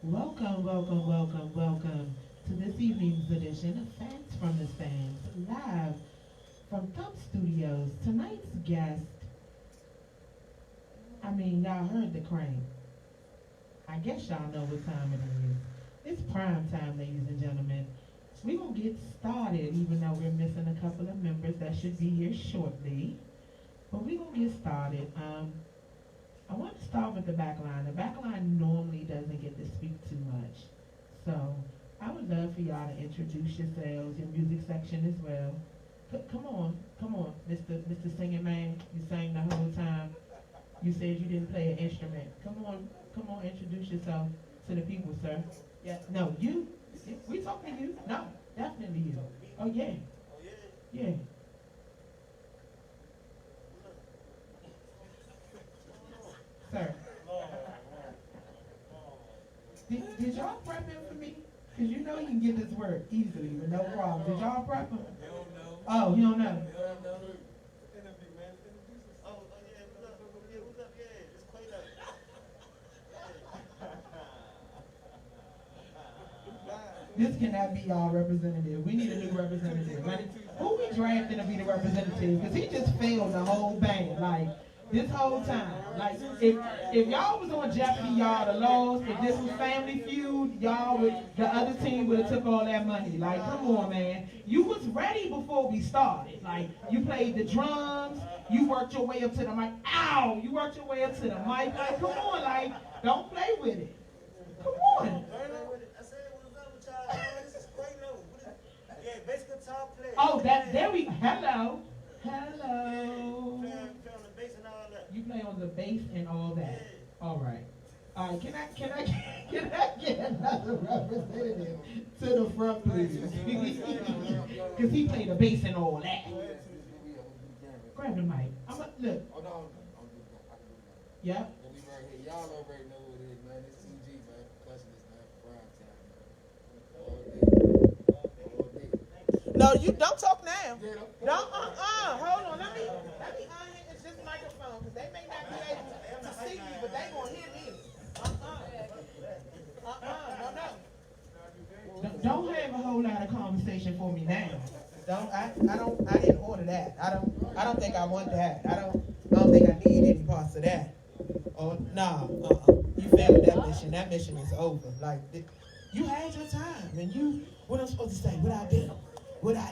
Welcome, welcome, welcome, welcome to this evening's edition of Facts from the Stands, live from Thump Studios. Tonight's guest, y'all heard the crane. I guess y'all know what time it is. It's prime time, ladies and gentlemen. We're going to get started, even though we're missing a couple of members that should be here shortly. But we're going to get started. I want to start with the back line. The back line normally doesn't get to speak too much. So I would love for y'all to introduce yourselves, your music section as well. Come on, Mr. Singing Man. You sang the whole time. You said you didn't play an instrument. Come on, introduce yourself to the people, sir. Yeah, no, you. We talking to you. No, definitely you. Oh, yeah. Yeah. Sir. Did y'all prep him for me? Because you know you can get this work easily with no problem. Did y'all prep him? Oh, you don't know? This cannot be our representative. We need a new representative. Like, who we drafting to be the representative? Because he just failed the whole band. Like, this whole time. Like, if y'all was on Jeopardy, y'all the lost. If this was Family Feud, y'all would, the other team would have took all that money. Like, come on, man. You was ready before we started. Like, you played the drums. You worked your way up to the mic. Ow! You worked your way up to the mic. Like, come on, like, don't play with it. Come on. Oh, there we, hello. Hello. You play on the bass and all that. All right. All right, can I get another representative to the front, please? Because he played the bass and all that. Grab the mic. Look. Yep. Y'all already know what it is, man. It's TG, man. Percussionist, man. Primetime, man. All day. No, you don't talk now. Don't, hold on. Let me unhit this microphone, because they may not be able to see me, but they gonna hear me. No. Don't have a whole lot of conversation for me now. I didn't order that. I don't think I want that. I don't think I need any parts of that. Oh, no, you failed that mission. That mission is over. Like, you had your time, and what I'm supposed to say, what I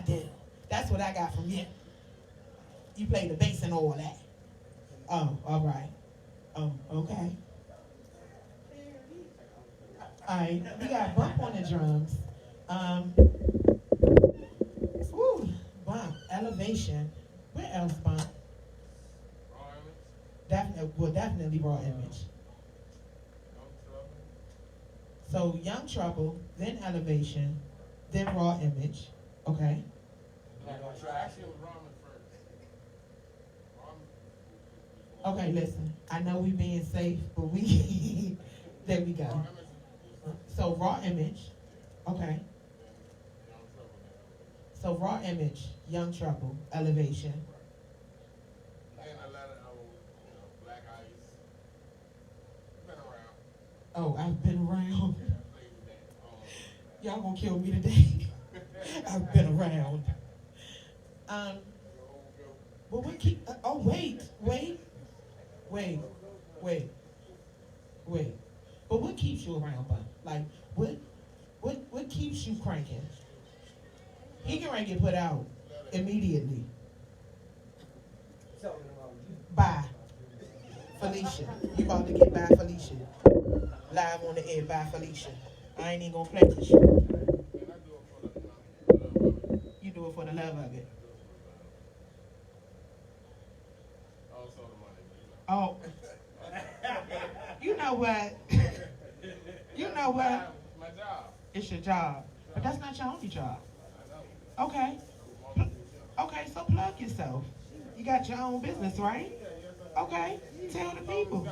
did. That's what I got from you. You played the bass and all that. Oh, all right. Okay. All right, we got Bump on the drums. Bump, Elevation. Where else, Bump? Definitely Raw Image. So Young Trouble, then Elevation, then Raw Image. Okay. Okay, listen. I know we being safe, but we there we go. So Raw Image. Okay. So Raw Image, Young Trouble, Elevation. Oh, I've been around. Y'all gonna kill me today. I've been around. But what keep? Wait. But what keeps you around, Bud? Like, what keeps you cranking? He can get put out immediately. Bye, Felicia. You about to get by Felicia. Live on the air, by Felicia. I ain't even gonna play with you. You do it for the love of it. Oh, you know what? My job. It's your job, but that's not your only job. Okay. Okay, so plug yourself. You got your own business, right? Okay. Tell the people.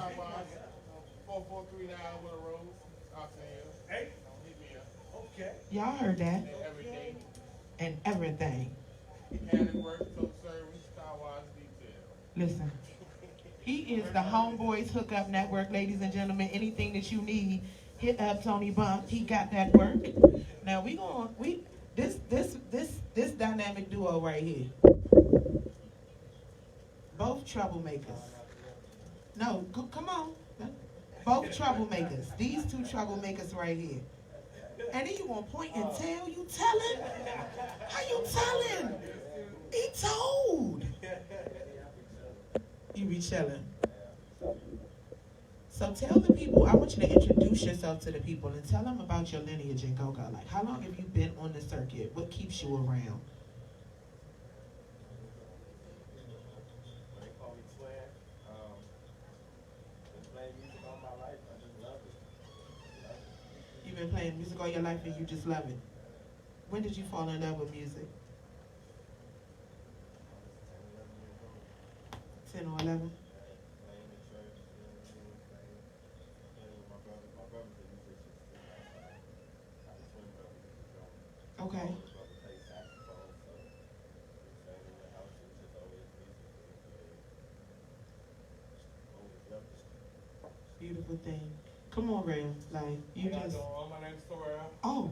4439 Willow Rose, Oxon. Hey, hit me up. Okay. Y'all heard that? And everything. And everything. Mechanic work, tote service, car wash, detail. Listen. He is the Homeboys Hookup Network, ladies and gentlemen. Anything that you need, hit up Tony Bump. He got that work. Now this dynamic duo right here. Both troublemakers. No, come on. Both troublemakers. These two troublemakers right here. And then you gonna point and tell? You telling? How you telling? He told. You be chilling. So tell the people, I want you to introduce yourself to the people and tell them about your lineage in go-go. Like, how long have you been on the circuit? What keeps you around? They call me Swag. Been playing music all my life. I just love it. You've been playing music all your life and you just love it. When did you fall in love with music? 10 or 11? Okay. Beautiful thing. Come on, Ray. Like, you just... My name's Terrell. Oh,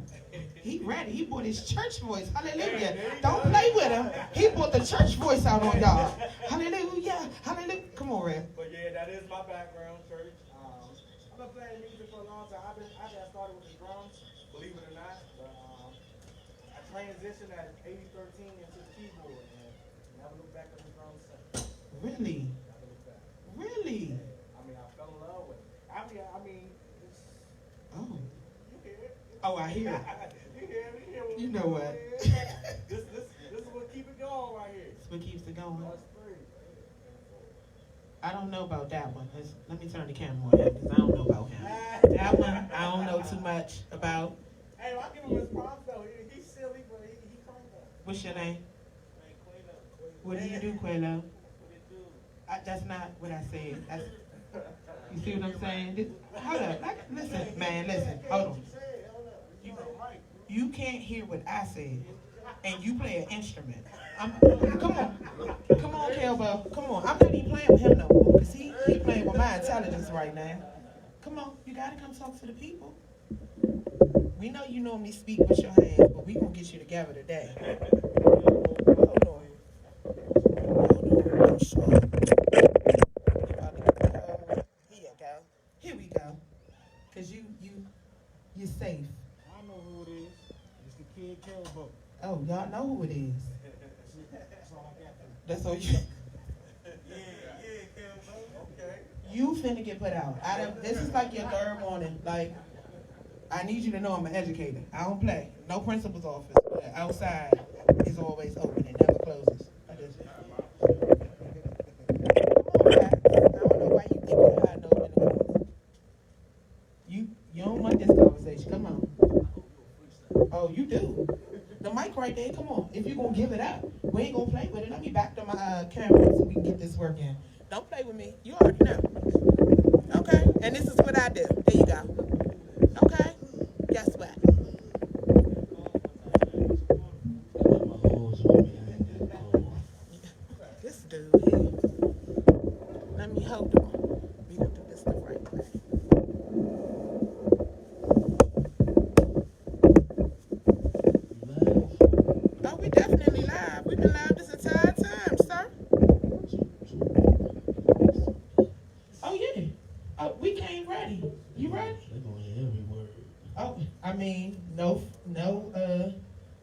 he ready. He brought his church voice. Hallelujah. Don't play with him. He brought the church voice out on y'all. Hallelujah. Hallelujah. Come on, Ray. But yeah, that is my background, church. I've been playing music for a long time. I got started with the drums, believe it or not. But I transitioned at 80-13 into the keyboard and never looked back at the drums since. Really? Never looked back. Really? I mean, I fell in love with it. I mean, it's... Oh. You hear it. Oh, I hear it. You hear it. You know what? This is what keep it going right here. That's what keeps it going. That's free. I don't know about that one. Let me turn the camera on him because I don't know about him. That one, I don't know too much about. Hey, I give him his props though. He's silly, but he cranked up. What's your name? What do you do, Quelo? That's not what I said. You see what I'm saying? Hold up. Listen, man, listen. Hold on. You can't hear what I said, and you play an instrument. Come on, Kelbo. Come on. I'm not even playing with him no more, because he playing with my intelligence right now. Come on. You got to come talk to the people. We know you normally speak with your hands, but we going to get you together today. Hold on. I'm sure. Here you go. Here we go. Because you're safe. I know who it is. It's the kid Kelbo. Oh, y'all know who it is. That's all I got. That's all you... Yeah, Kelbo. Okay. You finna get put out. This is like your third morning. Like, I need you to know I'm an educator. I don't play. No principal's office. But outside is always open. It never closes. I don't know why you think you're hiding over in the corner. You don't want this conversation. Come on. Oh, you do. The mic right there. Come on. If you're going to give it up, we ain't going to play with it. Let me back to my camera so we can get this working. Don't play with me. You already know. Okay. And this is what I do. There you go. Okay. Guess what? This dude here. Let me hold on. We gonna do this the right way. Oh, we definitely live. We've been live this entire time, sir. Oh yeah. We came ready. You ready? They're gonna hear every word. Oh, I mean, no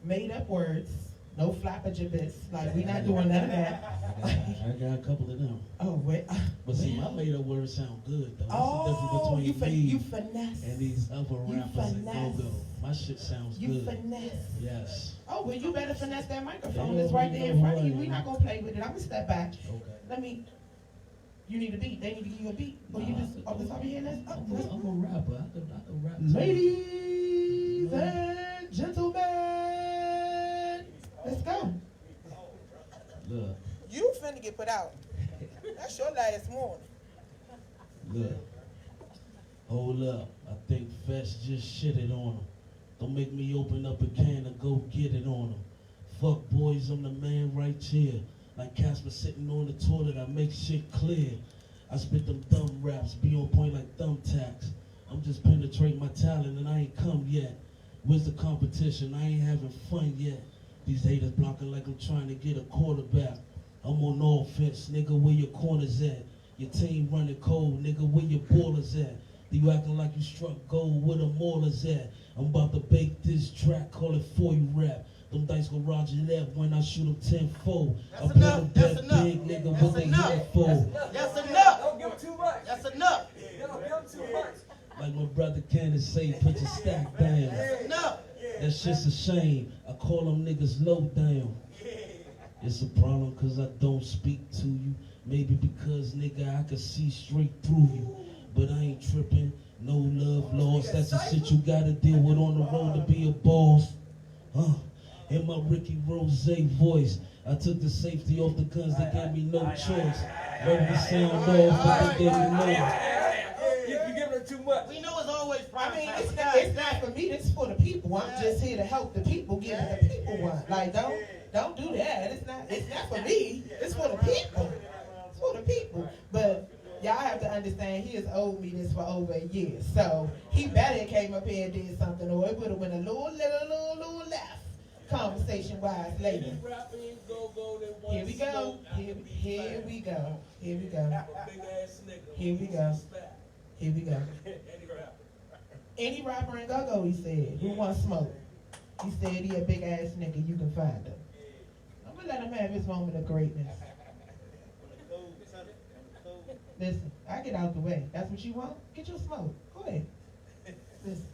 made up words, no flappagibbits. Like, we not doing none of that. I got a couple of them. Oh, wait. But see, my made up words sound good, though. That's Oh, the difference between you me finesse. and these other rappers that go-go. My shit sounds You good. finesse. Yes. Oh, well, you better finesse that microphone. They It's right already there in know front of you. who I We're not am. going to play with it. I'm going to step back. Okay. You need a beat. They need to give you a beat. Or you just, off the top of your head, I'm a rapper. I can rap. Ladies and gentlemen, let's go. Look. You finna get put out. That's your last warning. Look. Hold up. I think Fest just shitted on him. Don't make me open up a can and go get it on him. Fuck boys, I'm the man right here. Like Casper sitting on the toilet, I make shit clear. I spit them dumb raps, be on point like thumbtacks. I'm just penetrating my talent and I ain't come yet. Where's the competition? I ain't having fun yet. These haters blocking like I'm trying to get a quarterback. I'm on offense, nigga, where your corners at? Your team running cold, nigga, where your ballers at? You acting like you struck gold, where the maulers at? I'm about to bake this track, call it for you rap. Them dice go Roger left when I shoot them 10-4. I put them that big nigga, what they here for? That's enough. Don't give too much. That's enough. Don't give too much. Like my brother Candace say, put your stack down. That's enough. That shit's a shame. I call them niggas low down. It's a problem cause I don't speak to you. Maybe because nigga I can see straight through you. But I ain't tripping. No love lost. That's the shit you gotta deal with on the road to be a boss. In my Ricky Rose voice, I took the safety off the guns. They gave me no choice. Heard the sound off, but they gave me no. You giving her too much. We know it's always I mean, Primetime. it's not for me. It's for the people. I'm just here to help the people get what the people want. Like, don't do that. It's not for me. It's for the people. It's for the people. But y'all have to understand he has owed me this for over a year. So he better came up here and did something, or it would have went a little left, conversation wise later. Here we go. Here we go. Here we go. Here we go. Here we go. Any rapper in go-go, he said, who wants smoke? He said he a big ass nigga, you can find him. I'm gonna let him have his moment of greatness. Listen, I get out the way. That's what you want? Get your smoke. Go ahead. Listen.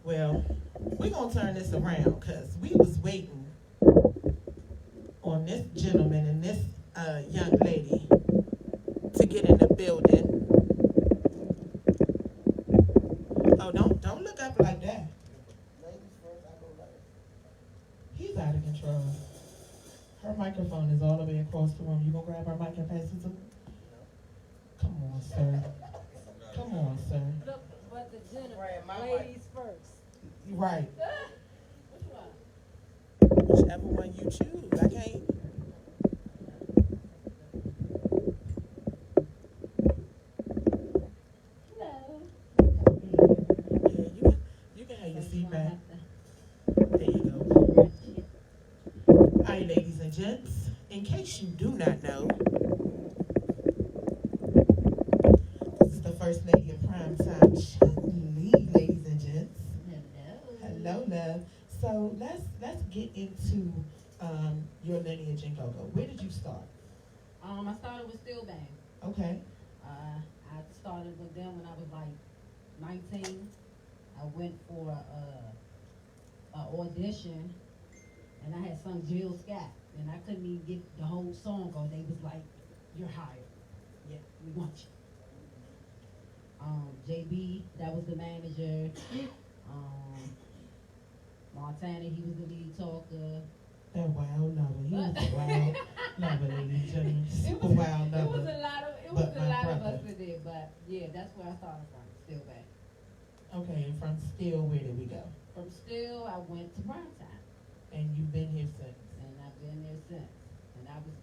Well, we're gonna turn this around because we was waiting on this gentleman and this young lady to get in the building. Oh, don't look up like that. He's out of control. Her microphone is all the way across the room. You gonna grab her mic and pass it to me? Come on, sir. Come on, sir. Look, but the gentleman, ladies first. Right. Which one? Whichever one you choose. I can't. Hello. Yeah, you can have your seat back. There you go. All right, ladies and gents, in case you do not know, this is the first lady of Primetime, Shirley, ladies and gents. Hello, love. So let's get into your lineage in go-go. Where did you start? I started with Steel Bang. Okay. I started with them when I was like 19. I went for a audition, and I had sung Jill Scott, and I couldn't even get the whole song on. They was like, "You're hired. Yeah, we want you." JB, that was the manager. Montana, he was the lead talker. That wild lover. He was a wild lover, ladies and gentlemen. Super wild lover. It was a lot of us in there, but yeah, that's where I started from, Steel Bang. Okay, and from Still, where did we go? From Still, I went to Primetime, And you've been here since. and I've been there since. And I was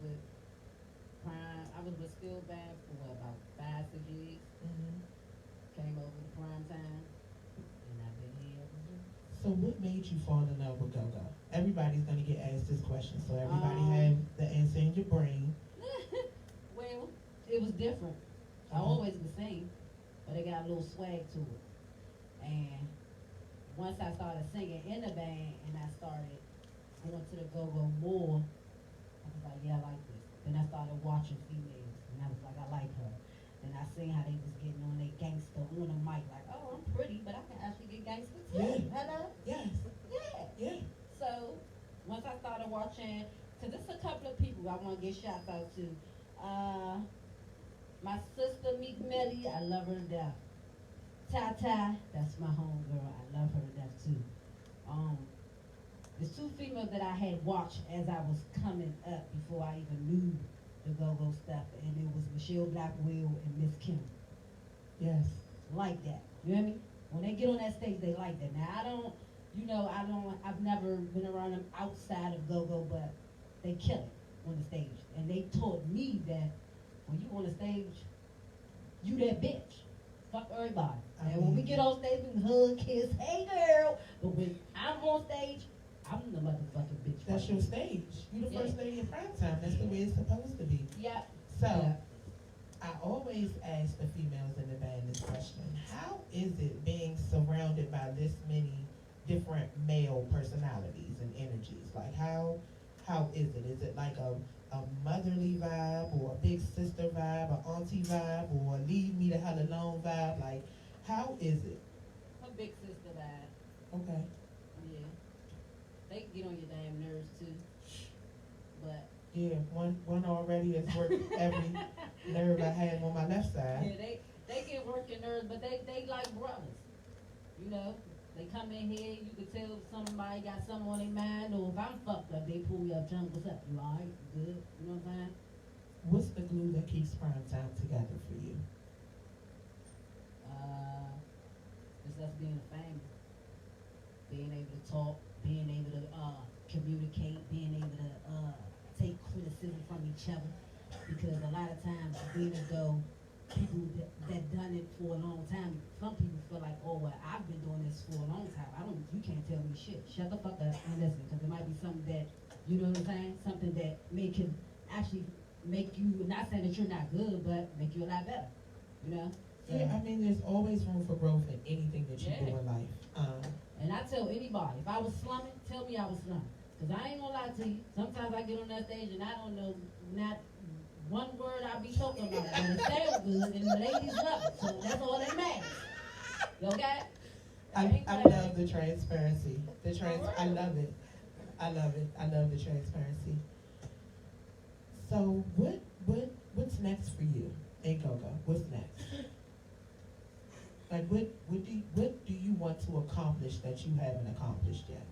with Steel Bang for about 5-6 years. Mm-hmm. Came over to Primetime, and I've been here ever since. So what made you fall in love with go-go? Everybody's going to get asked this question, so everybody have the answer in your brain. Well, it was different. I always was sing, but it got a little swag to it. And once I started singing in the band and I started going to the go-go more, I was like, yeah, I like this. Then I started watching females, and I was like, I like her. And I seen how they was getting on their gangster on the mic, like, oh, I'm pretty, but I can actually get gangster too. Yeah. Hello? Yes. Yeah. Yeah. So once I started watching, because there's a couple of people I want to get shouts out to. My sister Meek Melly, I love her to death. Tata, that's my homegirl, I love her to death too. There's two females that I had watched as I was coming up before I even knew the go-go stuff, and it was Michelle Blackwell and Miss Kim. Yes. Like that. You know what I mean? When they get on that stage, they like that. Now, I've never been around them outside of go-go, but they kill it on the stage. And they taught me that when you on the stage, you that bitch. Fuck everybody. And when we get on stage, we can hug, kiss, hey girl. But when I'm on stage, I'm the motherfucking bitch. That's your stage. You the first lady in Primetime. That's the way it's supposed to be. Yeah. So, Yeah. I always ask the females in the band this question. How is it being surrounded by this many different male personalities and energies? Like, how is it? Is it like a motherly vibe, or a big sister vibe, an auntie vibe, or a leave me the hell alone vibe? Like, how is it? A big sister vibe. Okay. Yeah. They can get on your damn nerves too. But Yeah, one already has worked every nerve I have on my left yeah, side. they get working nerves, but they like brothers. You know, they come in here, you can tell if somebody got something on their mind, or if I'm fucked up, they pull me up, John, what's up? You alright? You good? You know what I'm saying? What's the glue that keeps Primetime together for you? It's us being a family. Being able to talk, being able to communicate, being able to take criticism from each other. because a lot of times being as though people that done it for a long time, some people feel like, oh well, I've been doing this for a long time. You can't tell me shit. Shut the fuck up and listen, because it might be something that, you know what I'm saying, something that can actually make you, not saying that you're not good, but make you a lot better. You know. So, Yeah, I mean, there's always room for growth in anything that you do in life. And I tell anybody, if I was slumming, tell me I was slumming. Because I ain't gonna lie to you. Sometimes I get on that stage and I don't know not one word I be talking about. But it sounds good and the ladies love it. So that's all that matters. You okay? I love the transparency. I love it. I love it. I love the transparency. So what's next for you in Go-Go? What's next? Like, what do you want to accomplish that you haven't accomplished yet?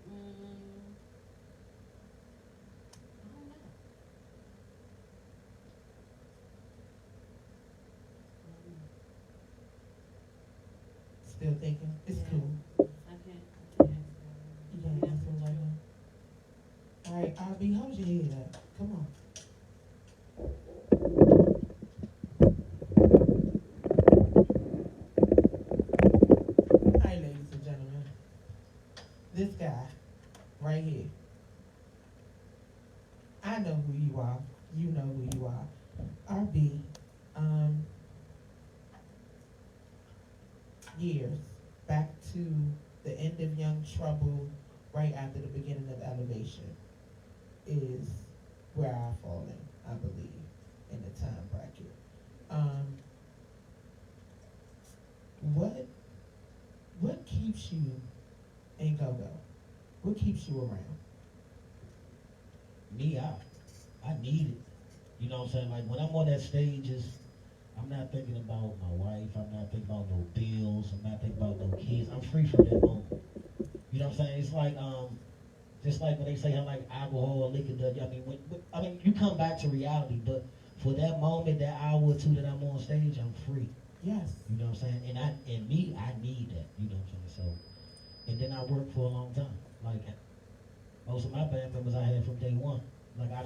I don't know. Still thinking? It's Yeah. cool. I can't You can't answer right now. All right, RB, hold your head up. Come on. All right, ladies and gentlemen. This guy right here. I know who you are. You know who you are. RB, years back to the end of Young Trouble, right after the beginning of Elevation, is where I fall in, I believe, in the time bracket. What keeps you in Go-Go? What keeps you around? Me, I need it. You know what I'm saying? Like when I'm on that stage, I'm not thinking about my wife. I'm not thinking about no bills. I'm not thinking about no kids. I'm free from that moment. You know what I'm saying? It's like just like when they say how like alcohol or liquor does. I mean, you come back to reality, but for that moment, that hour or two that I'm on stage, I'm free. Yes. You know what I'm saying? I need that. You know what I'm saying? So, and then I worked for a long time. Like most of my band members I had from day one. Like I'm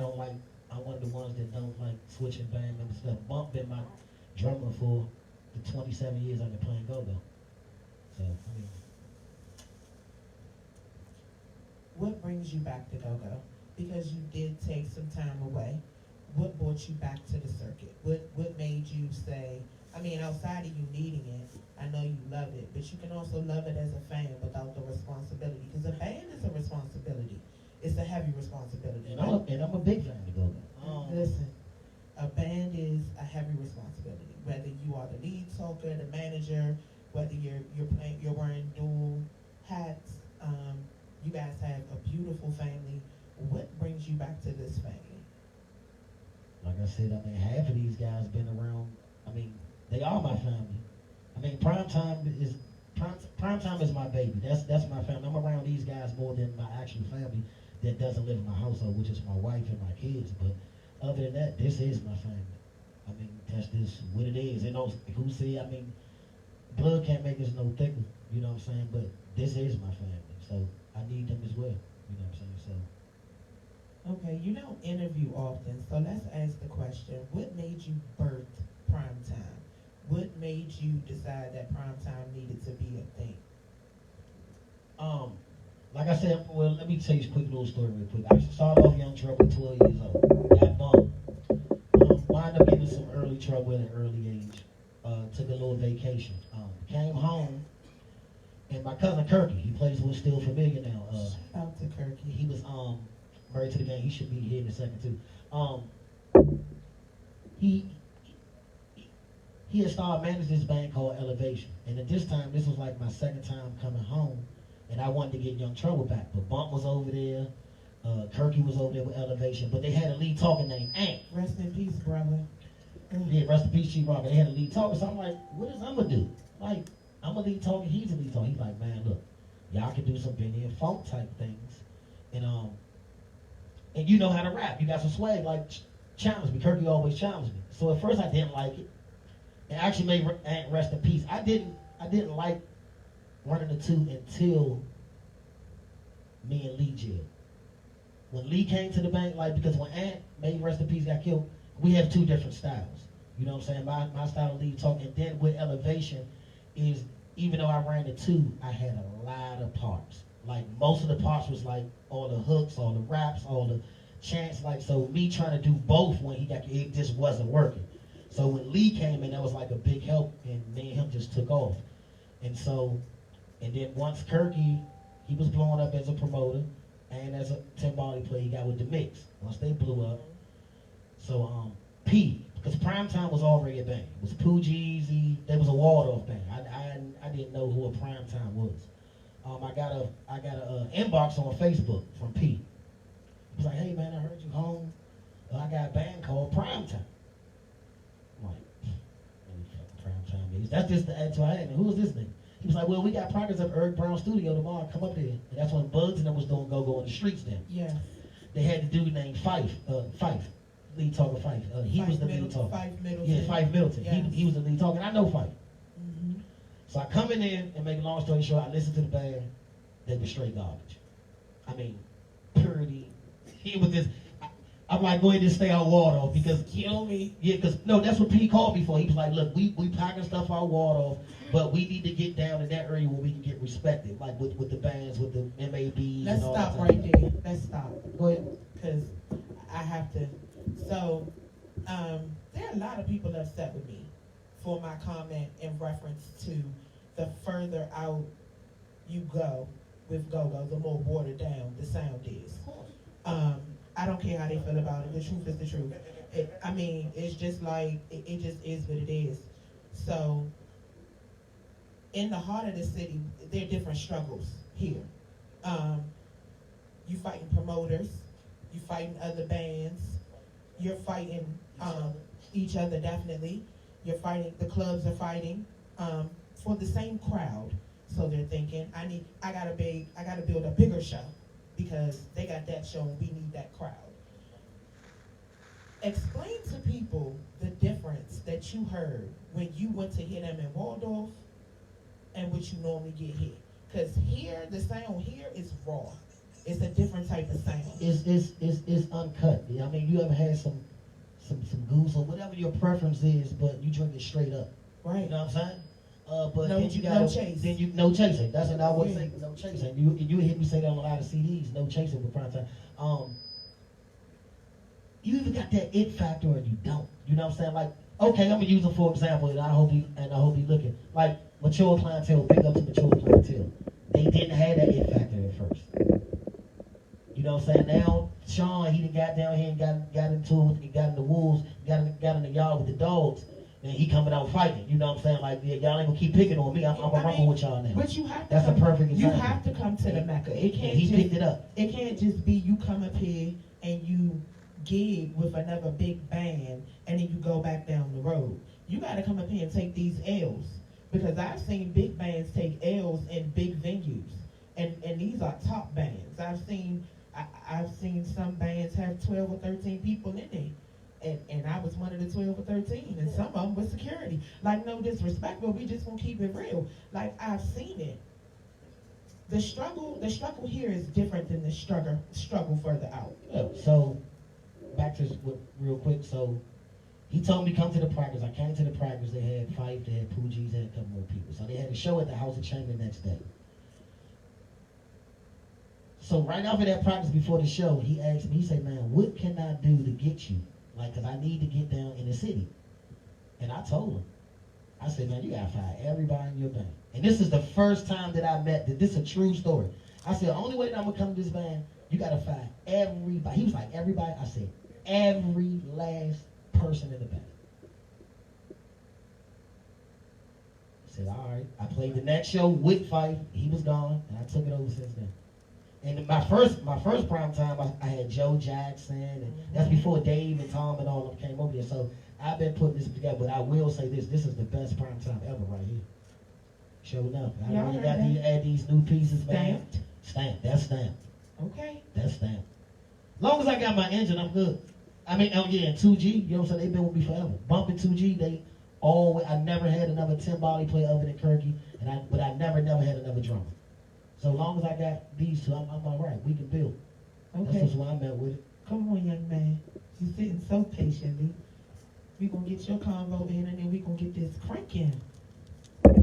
one of the ones that don't like switching band members stuff. Bump been my drummer for the 27 years I've been playing go-go. So, I mean. What brings you back to Go-Go? Because you did take some time away. What brought you back to the circuit? What made you say, I mean, outside of you needing it, I know you love it, but you can also love it as a fan without the responsibility. Because a band is a responsibility. It's a heavy responsibility. And I'm a big fan of go-go. Listen, a band is a heavy responsibility. Whether you are the lead talker, the manager, whether you're wearing dual hats, you guys have a beautiful family. What brings you back to this family? Like I said, I mean, half of these guys been around. I mean, they are my family. I mean, Primetime is my baby. That's my family. I'm around these guys more than my actual family that doesn't live in my household, which is my wife and my kids. But other than that, this is my family. I mean, that's just what it is. You know, who say, I mean, blood can't make us no thicker. You know what I'm saying? But this is my family, so I need them as well. You know what I'm saying? So. Okay, you don't interview often, so let's ask the question, what made you birth Primetime? What made you decide that Primetime needed to be a thing? Like I said, well, let me tell you a quick little story real quick. I started off Young Trouble 12 years old. Got bumped. Wound up getting some early trouble at an early age. Took a little vacation. Came home, and my cousin Kirky, he plays with Still Familiar now. Shout out to Kirky. He was married to the game. He should be here in a second too. He had started managing this band called Elevation, and at this time, this was like my second time coming home, and I wanted to get Young Trouble back. But Bump was over there, Kirky was over there with Elevation, but they had a lead talker named Ant. Rest in peace, brother. Yeah, rest in peace, Chief Robert. They had a lead talker, so I'm like, what is I'm gonna do? Like, I'm a lead talker, he's a lead talker. He's like, man, look, y'all can do some Benny and Funk type things, and you know how to rap. You got some swag, like challenge me. Kirky always challenged me. So at first I didn't like it. It actually made Ant rest in peace. I didn't like Running the Two until me and Lee jail. when Lee came to the bank, like, because when Ant, may rest in peace, got killed, we have two different styles. You know what I'm saying? My style of lead talk, and then with Elevation is, even though I ran the two, I had a lot of parts. Like, most of the parts was like all the hooks, all the raps, all the chants. Like, so me trying to do both when he got, it just wasn't working. So when Lee came in, that was like a big help, and me and him just took off. And so, and then once Kirky, he was blowing up as a promoter and as a timbali player, he got with the Mix. Once they blew up, so P, because Primetime was already a band. It was Pooh Jeezy, there was a Waldorf band. I didn't know who a Primetime was. I got a inbox on Facebook from P. He was like, hey man, I heard you home. I got a band called Primetime. I'm like, Primetime is. That's just the add to our head. And who is this nigga? He was like, well, we got practice at Eric Brown Studio tomorrow. Come up there. And that's when Bugs and them was doing Go-Go in the streets then. Yeah. They had the dude named Fife, lead talker Fife. He was the lead talker. Fife Middleton. Yeah, Fife Middleton. Yes. He was the lead talker, and I know Fife. Mm-hmm. So I come in there and make a long story short, I listened to the band. They were straight garbage. I mean, purity. He was just, I'm like, go ahead and stay out Waldorf because Kill me. yeah, because no, that's what P called me for. He was like, look, we packing stuff out Waldorf, but we need to get down in that area where we can get respected, like with the bands, with the MABs. Let's and all stop that right there. Let's stop. Go ahead, because I have to. So, there are a lot of people upset with me for my comment in reference to the further out you go with Go-Go, the more watered down the sound is. I don't care how they feel about it. The truth is the truth. It's just like, it just is what it is. So, in the heart of the city, there are different struggles here. You fighting promoters, you fighting other bands, you're fighting each other definitely. You're fighting, the clubs are fighting for the same crowd. So they're thinking, I gotta build a bigger show because they got that show and we need that crowd. Explain to people the difference that you heard when you went to hear them in Waldorf and what you normally get here. Because here, the sound here is raw. It's a different type of sound. It's uncut. I mean, you ever had some goose or whatever your preference is, but you drink it straight up. Right. You know what I'm saying? But no, then you got no chase. Then you no chasing. That's what I always say. No chasing. You hear me say that on a lot of CDs. No chasing with Primetime. You either got that it factor or you don't. You know what I'm saying? Like, okay, I'm gonna use it for example, and I hope you looking like mature clientele. Big up to mature clientele. They didn't have that it factor at first. You know what I'm saying? Now Sean, he done got down here and got into it. He got in the wolves. Got in the yard with the dogs. And he coming out fighting. You know what I'm saying? Like, yeah, y'all ain't gonna keep picking on me. I'm gonna rumble with y'all now. But you have to. That's a perfect example. You have to come to the Mecca. It can't. He picked it up. It can't just be you come up here and you gig with another big band and then you go back down the road. You got to come up here and take these L's because I've seen big bands take L's in big venues, and these are top bands. I've seen some bands have 12 or 13 people in there. And I was one of the 12 or 13, and some of them was security. Like, no disrespect, but we just gonna keep it real. Like, I've seen it. The struggle here is different than the struggle further out. Yeah, so, back to real quick. So, he told me come to the practice. I came to the practice. They had Fife, they had Poojies, they had a couple more people. So they had a show at the House of Chamber the next day. So right after that practice, before the show, he asked me, he said, man, what can I do to get you? Like, because I need to get down in the city. And I told him, I said, man, you got to fire everybody in your band. And this is the first time that I met, this is a true story. I said, the only way that I'm going to come to this band, you got to fire everybody. He was like, everybody? I said, every last person in the band. I said, all right. I played the next show with Fife. He was gone, and I took it over since then. And my first prime time, I had Joe Jackson, and that's before Dave and Tom and all of them came over here. So I've been putting this together, but I will say this is the best prime time ever right here. Showing up. I really got to add these new pieces, man. Stamped. That's stamped. Okay. That's stamped. As long as I got my engine, I'm good. I mean, oh yeah, and 2G, you know what I'm saying? They've been with me forever. Bumping 2G, I never had another timbali player other than Kirky, but I never had another drummer. So long as I got these two, I'm all right. We can build. That's Okay. just why I'm at with it. Come on, young man. You're sitting so patiently. We gonna get your convo in, and then we gonna get this cranking. All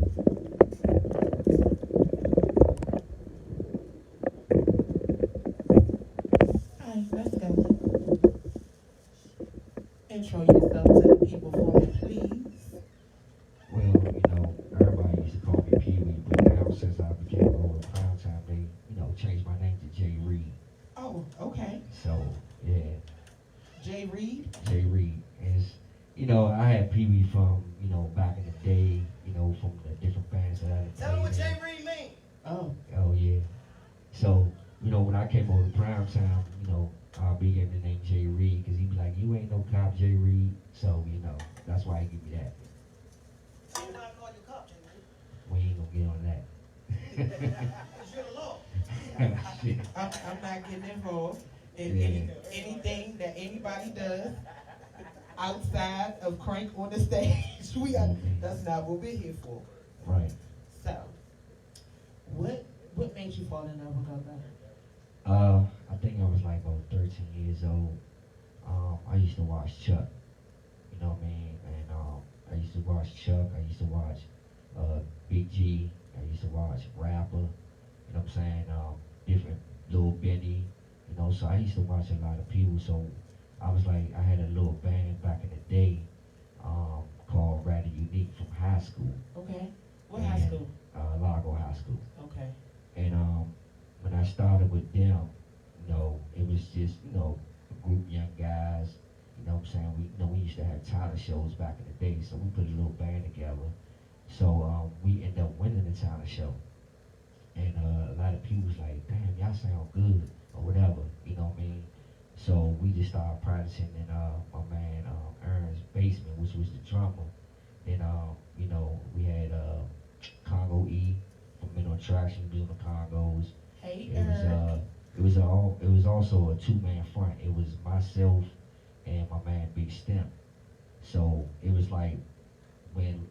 right, let's go. Intro yourself to the people for me, please. Well, everybody used to call me Pee Wee, but now since I became over Primetime, they, changed my name to Jay Reed. Oh, okay. So, yeah, Jay Reed. Jay Reed. And it's, I had Pee Wee from, back in the day, from the different bands that I had Tell them what played Jay in. Reed mean. Oh, Oh, yeah. So, when I came over to Primetime, I'll be getting the name Jay Reed, because he'd be like, you ain't no cop, Jay Reed. So, that's why he give me that. Why I call you cop, Jay Reed? We ain't gonna get on that. Because you're the law. Shit. I'm not getting involved in Yeah. anything that anybody does outside of crank on the stage. That's not what we're here for. Right. So, what made you fall in love with go-go? I think I was like about 13 years old. I used to watch Chuck, you know what I mean? And I used to watch Chuck, I used to watch Big G, I used to watch Rapper, you know what I'm saying? Different Lil Benny, so I used to watch a lot of people. So I was like, I had a little band back in the day called Rather Unique from high school. Okay. What high school? Largo High School. Okay. And when I started with them, it was just, a group of young guys, you know what I'm saying? We used to have talent shows back in the day, so we put a little band together. So we ended up winning the talent show. And a lot of people was like, damn, y'all sound good, or whatever, you know what I mean? So we just started practicing in my man Ern's basement, which was the drummer. Then, we had Congo E from Mental Attraction doing the congos. Hey, It was also a two-man front. It was myself and my man Big Stem. So it was like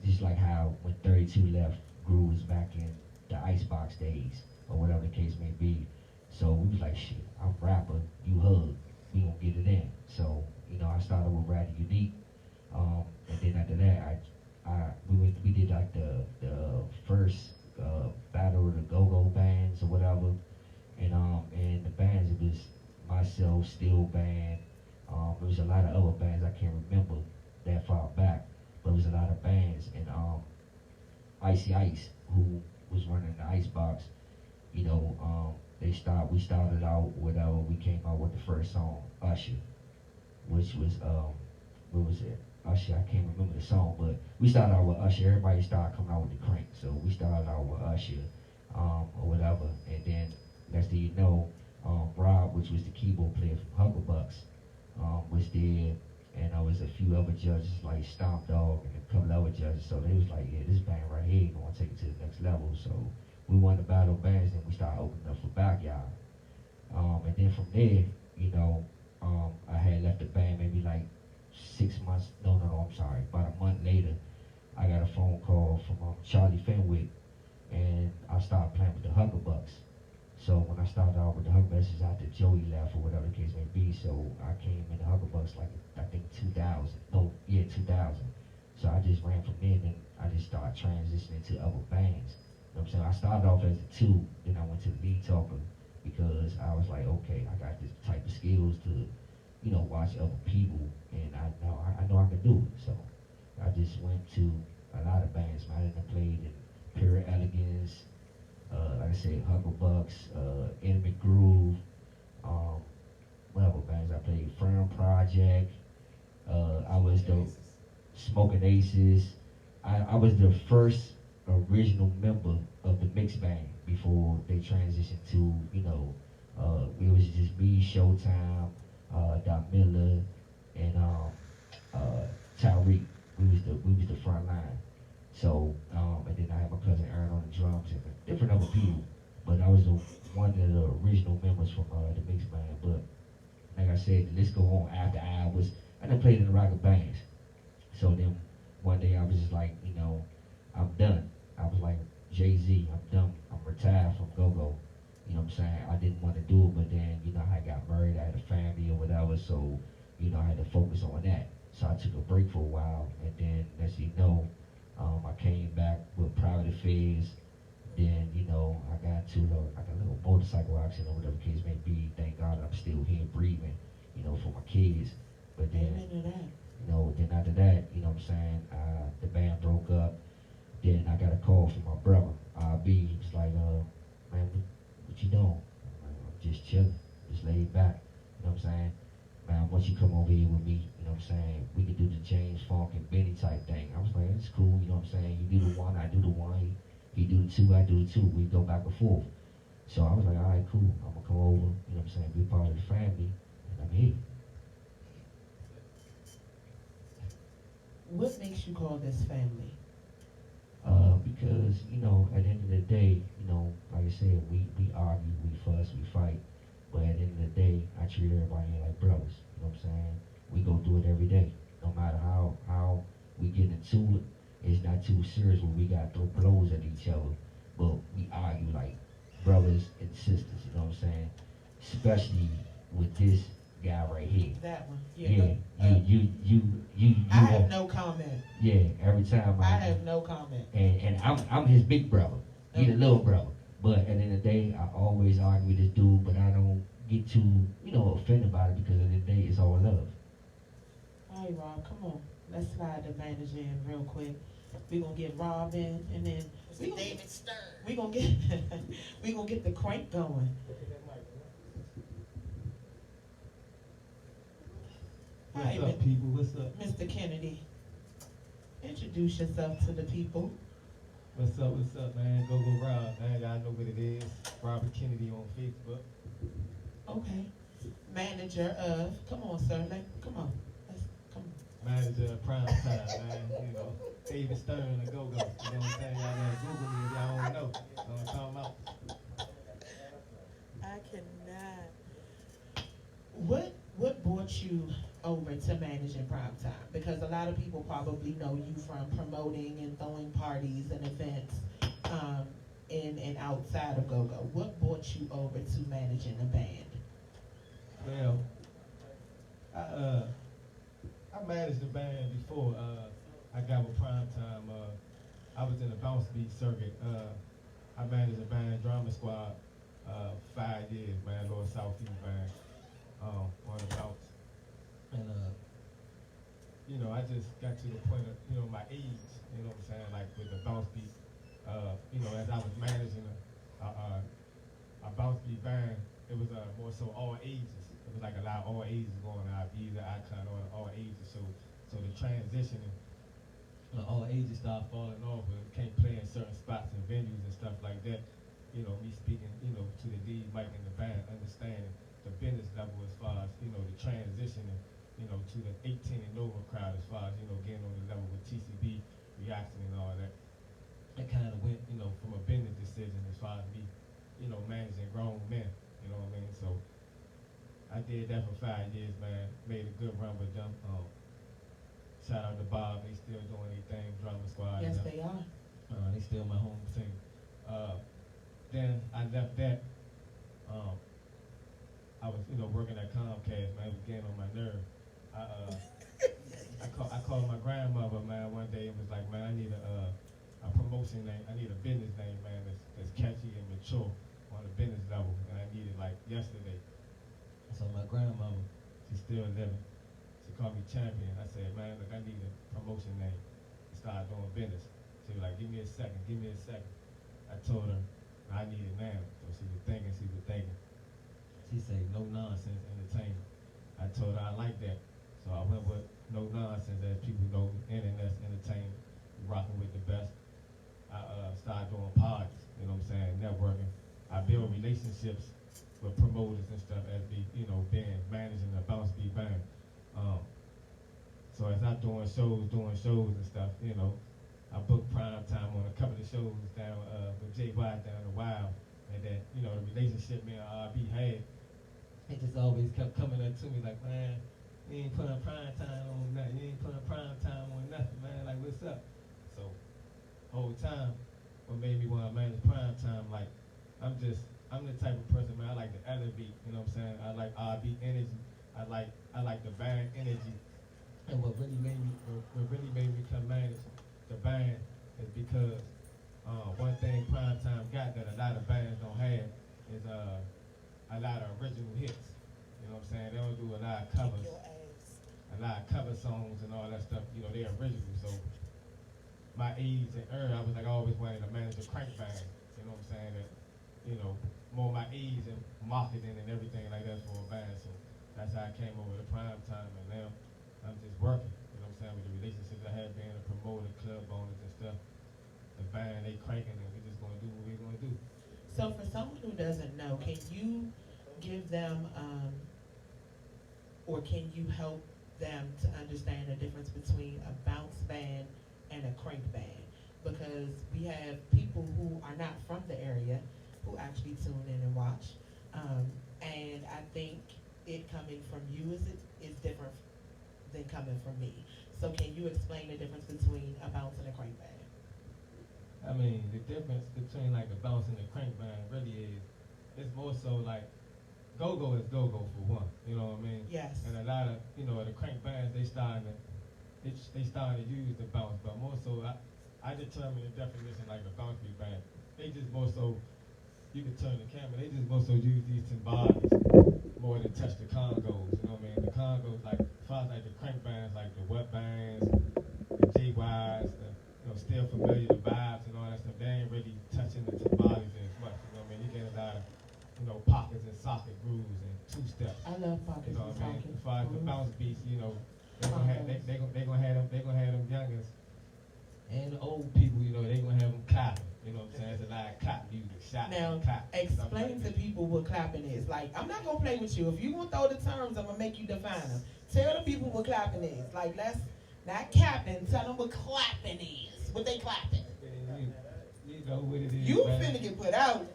just like how when 32 left, Groove was back in the Icebox days, or whatever the case may be. So we was like, shit, I'm rapper, you hug, we gonna get it in. So, I started with Rather Unique, and then after that, we did like the first battle of the go-go bands or whatever, and the bands, it was myself, Steel Band, there was a lot of other bands I can't remember that far back, but it was a lot of bands, and Icy Ice, who was running the Icebox, we started out with we came out with the first song, Usher, which was what was it? Usher, I can't remember the song, but we started out with Usher. Everybody started coming out with the crank, so we started out with Usher, or whatever, and then next thing you know, Rob, which was the keyboard player from Hucklebucks, was there, and there was a few other judges like Stomp Dog and a couple other judges, so they was like, yeah, this band right here gonna take it to the next level. So we won the battle of bands, and we started opening up for Backyard. And then from there, I had left the band maybe like 6 months, no, I'm sorry, about a month later, I got a phone call from Charlie Fenwick, and I started playing with the Hucklebucks. So when I started out with the Hucklebucks, it's after Joey left or whatever the case may be, so I came in the Hucklebucks like, I think 2000. So I just ran from there, and then I just started transitioning to other bands. You know what I'm saying? I started off as a 2, then I went to the lead talker, because I was like, okay, I got this type of skills to, watch other people, and I know I can do it. So I just went to a lot of bands. I done played in Pure Elegance, like I said, Hucklebucks, Intimate Groove, what other bands I played? Firm Project. I was the Smoking Aces. I was the first original member of the mixed band before they transitioned to, it was just me, Showtime, Doc Miller, and Tyreek. We was the front line. So, and then I had my cousin Aaron on the drums and different other people. But I was one of the original members from the mixed band. But like I said, the list go on after I done played in the rocket bands. So then one day I was just like, I'm done. I was like, Jay-Z, I'm done. I'm retired from go-go. You know what I'm saying? I didn't want to do it, but then, you know, I got married, I had a family or whatever, so, you know, I had to focus on that. So I took a break for a while, and then, as you know, I came back with private affairs. Then, you know, I got to like a little motorcycle accident or whatever the case may be. Thank God I'm still here breathing, you know, for my kids. But then, Amen to that. you know, then after that, you know what I'm saying, the band broke up. Then I got a call from my brother, RB. He was like, man, what you doing? I'm like, I'm just chilling, just laid back. You know what I'm saying? Man, once you come over here with me, you know what I'm saying, we could do the James Funk and Benny type thing. I was like, it's cool, you know what I'm saying? You do the one, I do the one. He do the two, I do the two. We go back and forth. So I was like, all right, cool. I'm gonna come over, you know what I'm saying, be part of the family, and I'm here. What makes you call this family? Because, you know, at the end of the day, you know, like I said, we argue, we fuss, we fight. But at the end of the day, I treat everybody like brothers. You know what I'm saying? We go through it every day. No matter how we get into it, it's not too serious when we got to throw blows at each other. But we argue like brothers and sisters, you know what I'm saying? Especially with this guy right here. That one. Yeah, you I have no comment. Yeah, every time I have no comment. and I'm his big brother. He the little brother. But at the end of the day, I always argue with this dude, but I don't get too, you know, offended about it because at the end of the day, it's all love. All right, Rob, come on. Let's slide the manager in real quick. We're gonna get Rob in, and then David Stern. we gonna get we gonna get the crank going. What's All right, up, people? What's up? Mr. Kennedy, introduce yourself to the people. What's up, man? Go Rob, man. Y'all know what it is. Robert Kennedy on Facebook. Okay. Manager of, come on, sir. Come on. Come on. Manager of Primetime, man. You know, David Stern, the Go-Go. You know what I'm saying? Y'all gotta Google me if y'all don't know. You know what I'm talking about? I cannot. What brought you over to managing Primetime? Because a lot of people probably know you from promoting and throwing parties and events in and outside of Go-Go. What brought you over to managing a band? Well, I managed the band before I got with Primetime. I was in the bounce beat circuit. I managed a band, Drama Squad, 5 years, man, Little Southeast band, on the bounce. And, you know, I just got to the point of, you know, my age, you know what I'm saying, like with the bounce beat, you know, as I was managing a bounce beat band, it was more so all ages. It was like a lot of all ages going on. Visa, Icon, all ages. So the transitioning, all ages started falling off. We can't play in certain spots and venues and stuff like that. You know, me speaking, you know, to the D, Mike and the band, understanding the business level as far as, you know, the transitioning, you know, to the 18 and over crowd as far as, you know, getting on the level with TCB, reaction and all that. It kind of went, you know, from a business decision as far as me, you know, managing grown men, you know what I mean? So I did that for 5 years, man. Made a good run with them. Shout out to Bob, they still doing their thing, Drama Squad. Yes, they are. They still my home team. Then I left that. I was, you know, working at Comcast, man. It was getting on my nerve. I called my grandmother, man, one day and was like, man, I need a promotion name. I need a business name, man, that's catchy and mature on a business level, and I need it like yesterday. So my grandmother, she's still living. She called me Champion. I said, man, look, I need a promotion name to start doing business. She was like, give me a second. I told her, I need it now. So she was thinking. She said, no nonsense entertainment. I told her I like that. So I went with no nonsense, as people know, internet entertainment, rocking with the best. I started doing parties, you know what I'm saying, networking. I build relationships with promoters and stuff as the, you know, being managing the bounce beat band. So as I'm doing shows and stuff, you know, I booked Primetime on a couple of shows down with Jay White down the Wild, and then, you know, the relationship me and RB had, it just always kept coming up to me like, man, you ain't putting Primetime on nothing, man, like, what's up? So, whole time, what made me want to manage Primetime, like, I'm just I'm the type of person, man. I like the elevate. You know what I'm saying? I like R&B energy. I like the band energy. And what really made me come manage the band is because one thing Primetime got that a lot of bands don't have is a lot of original hits. You know what I'm saying? They don't do a lot of covers, a lot of cover songs and all that stuff. You know, they're original. So my age and I was like, I always wanted to manage a crank band. You know what I'm saying? That, you know, more my ease and marketing and everything like that for a band. So that's how I came over to Primetime, and now I'm just working. You know what I'm saying? With the relationships I had being a promoter, club owners and stuff. The band, they cranking, and we just gonna do what we're gonna do. So for someone who doesn't know, can you give them, or can you help them to understand the difference between a bounce band and a crank band? Because we have people who are not from the area who actually tune in and watch, and I think it coming from you is different than coming from me. So can you explain the difference between a bounce and a crank band? I mean, the difference between like a bounce and a crank band really is, it's more so like, go-go is go-go for one, you know what I mean? Yes. And a lot of, you know, the crank bands, they starting to use the bounce, but more so, I determine the definition like a bounce beat band. They just more so, you can turn the camera, they just more so use these timbales more than touch the congos, you know what I mean? The congos, like, as far as like the crank bands, like the wet bands, the JYs, the, you know, still familiar, the vibes and all that stuff, they ain't really touching the timbales as much, you know what I mean? You get a lot of, you know, pockets and socket grooves and two-steps. I love pockets You know and what I mean? sockets. As far as the bounce beats, you know, they gonna have them youngins and the old people, you know, they gonna have them clapping. You know what I'm saying? It's a lot of clap music, shot Now, clap. explain to people what clapping is. Like, I'm not gonna play with you. If you gonna throw the terms, I'm gonna make you define them. Tell the people what clapping is. Like, let's not capping. Tell them what clapping is. What they clapping. You know what it is. You man. finna get put out.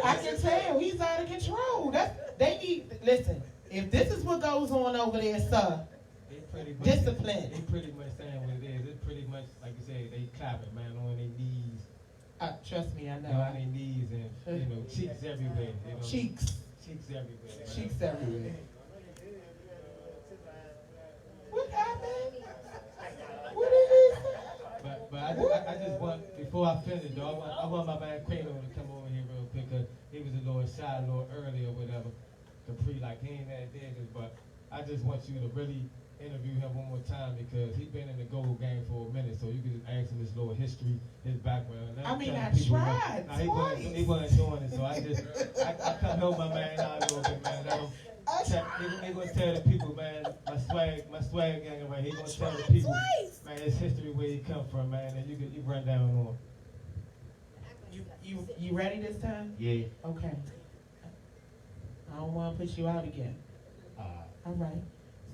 I can tell he's out of control. They need. Listen, if this is what goes on over there, sir, discipline. They pretty much saying what it is. It's pretty much like you said. They clapping, man, on their knees. Trust me, I know. You know, on their knees and you know cheeks everywhere. You know, Cheeks everywhere. Man. Cheeks everywhere. What happened? What did he say? But I just want, before I finish, though, I want my man Quino to come over here real quick, because he was a little shy a little early or whatever. Capri, like, he ain't that did this, but I just want you to really interview him one more time, because he's been in the gold game for a minute, so you can just ask him his little history, his background. I mean, I tried twice. He wasn't doing it, so I come help my man out a little bit, man. He gonna tell the people, man, my swag gang right here. He gonna tell the people, man, his history, where he come from, man, and you run down on. You ready this time? Yeah. Okay. I don't want to put you out again. All right.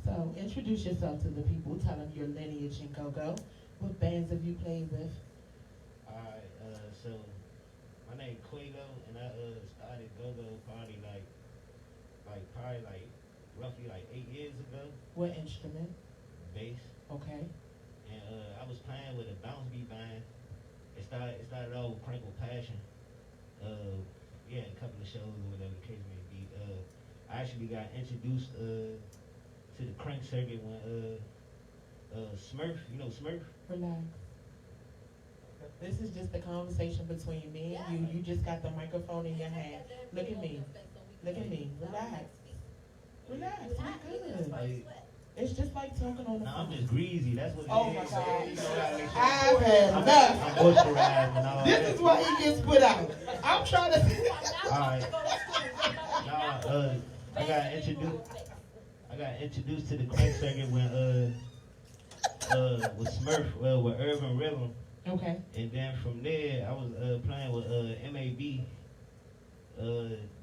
So introduce yourself to the people. Tell them your lineage and go-go. What bands have you played with? Alright, so my name Quavo, and I started go-go probably roughly 8 years ago. What instrument? Bass. Okay. And I was playing with a bounce beat band. It started off with Crinkle Passion. Yeah, a couple of shows or whatever the case may be. I actually got introduced to the crank circuit when Smurf, you know Smurf? Relax. This is just a conversation between me and you. You just got the microphone in your hand. Look at me. Look at me. Relax. Relax. We good. It's just like talking on the phone. I'm just greasy. That's what it is. Oh my God. You know, I make sure I've had enough. I'm moisturized and all This that. is why he gets put out. I'm trying to. Alright. I got introduced to the crank circuit when with Smurf, with Urban Rhythm. Okay. And then from there I was playing with MAB.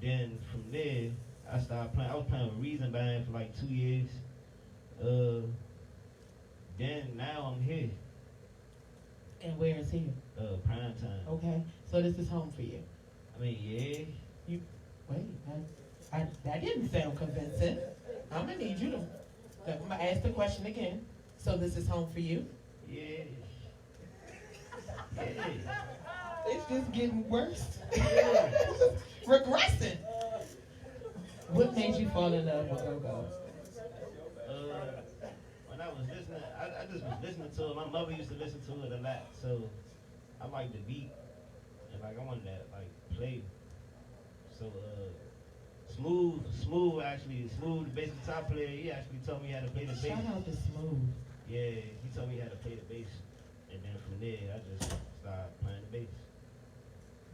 Then from there I was playing with Reason Band for 2 years. Then now I'm here. And where is he? Primetime. Okay. So this is home for you. I mean, yeah. You wait. That didn't sound convincing. I'm gonna need you to. I'm gonna ask the question again. So this is home for you? Yeah. It's just getting worse. Yeah. Regressing. What made you fall in love with go-go? When I was listening, I just was listening to it. My mother used to listen to it a lot, so I liked the beat, and like I wanted to like play. So Smooth, the bass guitar player, he actually told me how to play the bass. Shout out to Smooth. Yeah, he told me how to play the bass, and then from there I just started playing the bass.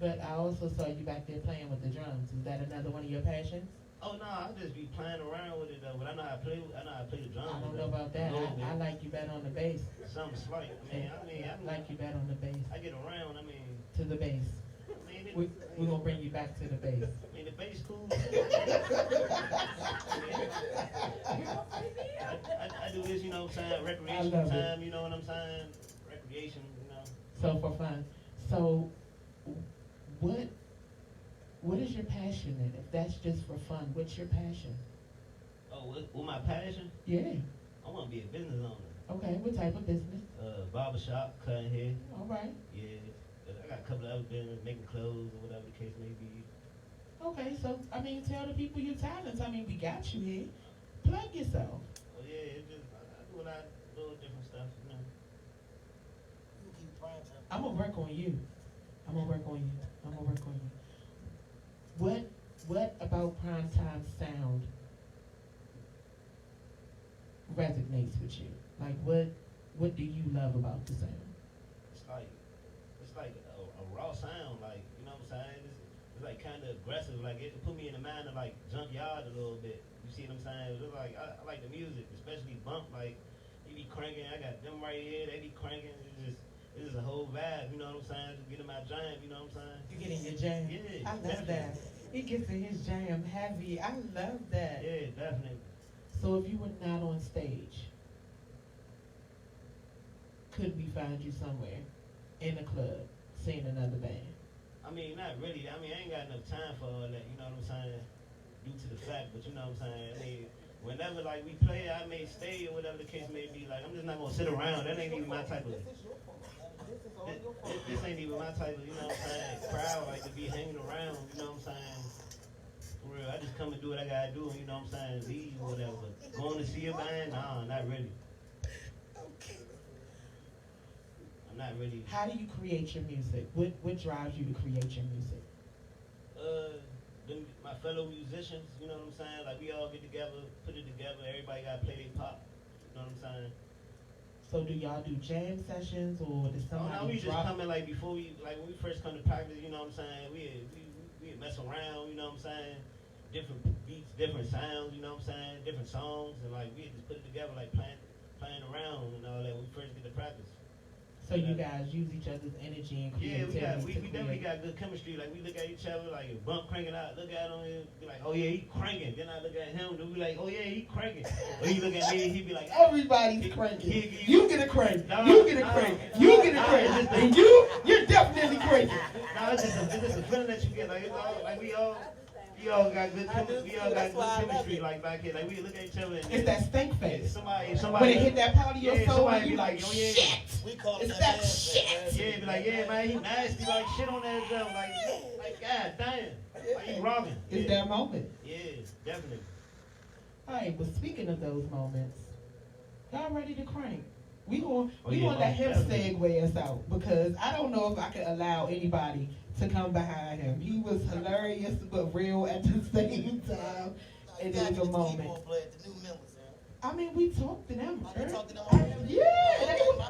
But I also saw you back there playing with the drums. Is that another one of your passions? Oh no, I just be playing around with it though. But I know how to play the drums. I don't know about that. I like you better on the bass. Something slight. I like you better on the bass. I get around. To the bass. We're gonna bring you back to the bass. I mean the bass cool. I do this, you know what I'm saying, recreation time, you know what I'm saying? Recreation, you know. So for fun. So what is your passion in? If that's just for fun, what's your passion? Oh, what my passion? Yeah. I want to be a business owner. Okay, what type of business? Barbershop, cutting hair. All right. Yeah. I got a couple of other businesses, making clothes or whatever the case may be. Okay, so, I mean, tell the people your talents. I mean, we got you here. Plug yourself. Oh, yeah, it's just, I do a lot of little different stuff, you know. I'm going to work on you. What about Primetime sound resonates with you? Like, what do you love about the sound? It's like a raw sound, like, you know what I'm saying? It's like kind of aggressive, like it put me in the mind of like Junkyard a little bit. You see what I'm saying? It's like I like the music, especially bump. Like he be cranking. I got them right here. They be cranking. It's just a whole vibe. You know what I'm saying? Just get in my jam. You know what I'm saying? You get in your jam. Yeah, I love that. He gets in his jam heavy. I love that. Yeah, definitely. So if you were not on stage, could we find you somewhere in a club seeing another band? I mean, not really. I mean, I ain't got enough time for all that, you know what I'm saying? Due to the fact, but you know what I'm saying? I mean, whenever, like, we play, I may stay or whatever the case may be. Like, I'm just not going to sit around. That ain't even my type of, this ain't even my type of, you know what I'm saying, crowd, like, to be hanging around, you know what I'm saying? For real, I just come and do what I got to do, you know what I'm saying, leave or whatever. But going to see a band? Nah, not really. Not really. How do you create your music? What drives you to create your music? My fellow musicians, you know what I'm saying? Like we all get together, put it together. Everybody got to play their pop. You know what I'm saying? So do y'all do jam sessions or does somebody no, we just come in like before when we first come to practice. You know what I'm saying? We mess around. You know what I'm saying? Different beats, different sounds. You know what I'm saying? Different songs, and like we just put it together, like playing around and all that. When we first get to practice. So you guys use each other's energy and creativity. Yeah, we definitely got good chemistry. Like we look at each other, like if Bump cranking out, look at him, and be like, oh yeah, he cranking. Then I look at him, and we like, oh yeah, he cranking. Or he look at me, he be like, everybody's cranking. You get a crank. You get a crank. You get a crank. And you're definitely cranking. No, it's just a feeling that you get. Like it's all, like we all got good chemistry. We all got good chemistry. Like back here, like we look at each other. And it's that stink face. Somebody when it hit that part of your soul, somebody you like, oh yeah. Shit. We call it's that shit. Yeah, be like, yeah, man, he nasty, like shit on that drum, like god damn, like he rocking. It's that moment. Yeah, definitely. All right, but speaking of those moments, y'all ready to crank? We gonna let him segue us out because I don't know if I could allow anybody to come behind him. He was hilarious but real at the same time. And it was a moment. I mean, we talked to them.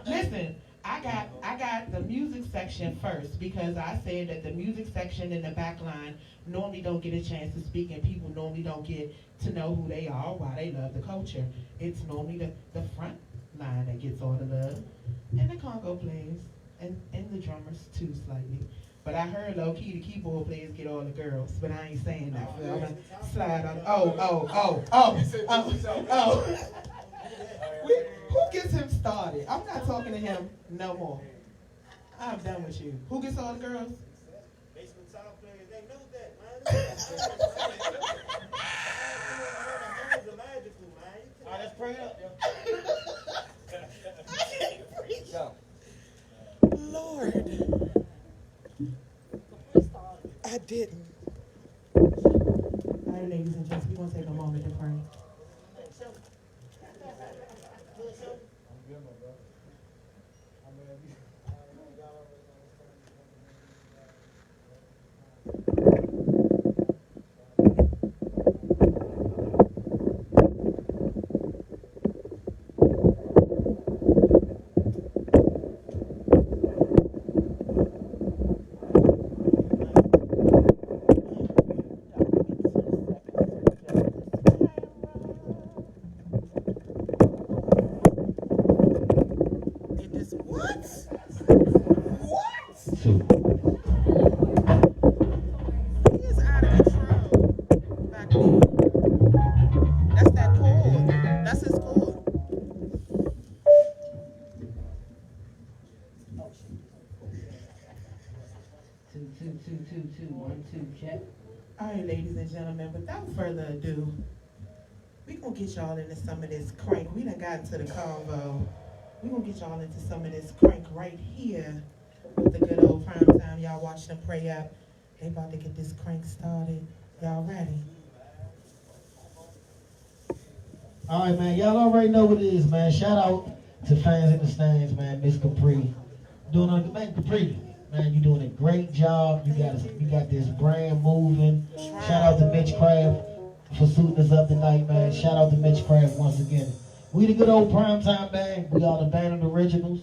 Listen, I got the music section first because I said that the music section in the back line normally don't get a chance to speak and people normally don't get to know who they are, why they love the culture. It's normally the front line that gets all the love and the conga players and the drummers too slightly. But I heard low-key the keyboard players get all the girls, but I ain't saying that. So I'm gonna slide on. Who gets him started? I'm not talking to him no more. I'm done with you. Who gets all the girls? Basement sound players, they know that, man. Let's pray up, yo. Lord. right, ladies and gents, we're gonna take a moment to pray. It is what? What? Two. He is out of control. Back then. That's that chord. That's his chord. Two, 1, 2, check. All right, ladies and gentlemen, without further ado, we gonna get y'all into some of this crank. We done got into the convo. We gonna get y'all into some of this crank right here with the good old prime time. Y'all watch them pray up. They about to get this crank started. Y'all ready? All right, man. Y'all already know what it is, man. Shout out to fans in the stands, man. Miss Capri, man, Capri, man, you doing a great job. You got this brand moving. Shout out to Mitch Craft for suiting us up tonight, man. Shout out to Mitch Craft once again. We the good old primetime band. We all the band of originals.